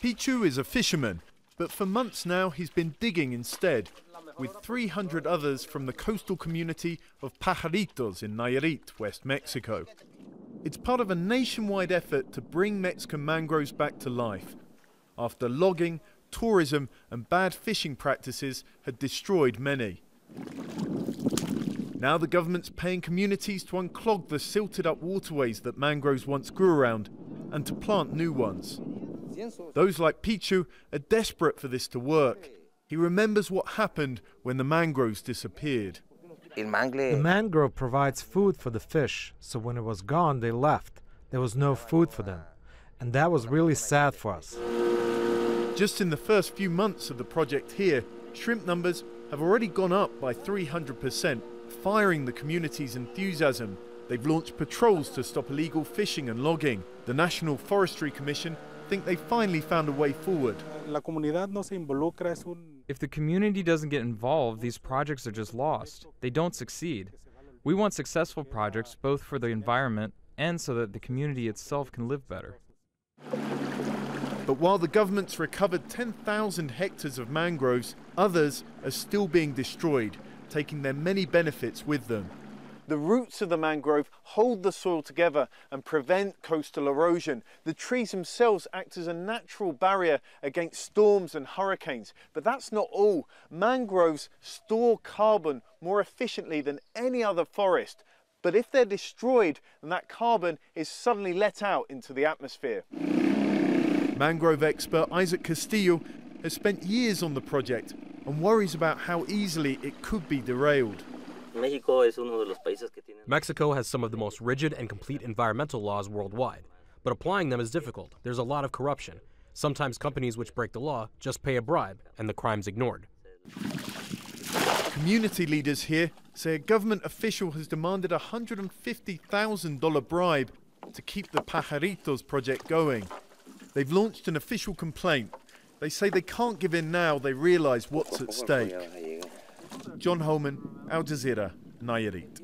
PICHU is a fisherman, but for months now he's been digging instead, with 300 others from the coastal community of Pajaritos in Nayarit, West Mexico. It's part of a nationwide effort to bring Mexican mangroves back to life, after logging, tourism and bad fishing practices had destroyed many. Now the government's paying communities to unclog the silted up waterways that mangroves once grew around and to plant new ones. Those like PICHU are desperate for this to work. He remembers what happened when the mangroves disappeared. The mangrove provides food for the fish, so when it was gone, they left. There was no food for them. And that was really sad for us. Just in the first few months of the project here, shrimp numbers have already gone up by 300%, firing the community's enthusiasm. They've launched patrols to stop illegal fishing and logging. The National Forestry Commission think they finally found a way forward. If the community doesn't get involved, these projects are just lost. They don't succeed. We want successful projects both for the environment and so that the community itself can live better. But while the government's recovered 10,000 hectares of mangroves, others are still being destroyed, taking their many benefits with them. The roots of the mangrove hold the soil together and prevent coastal erosion. The trees themselves act as a natural barrier against storms and hurricanes. But that's not all. Mangroves store carbon more efficiently than any other forest. But if they're destroyed, then that carbon is suddenly let out into the atmosphere. Mangrove expert Castillo has spent years on the project and worries about how easily it could be derailed. Mexico has some of the most rigid and complete environmental laws worldwide, but applying them is difficult. There's a lot of corruption. Sometimes companies which break the law just pay a bribe and the crime's ignored. Community leaders here say a government official has demanded a $150,000 bribe to keep the Pajaritos project going. They've launched an official complaint. They say they can't give in now they realize what's at stake. Holman, Jazeera, Nayarit.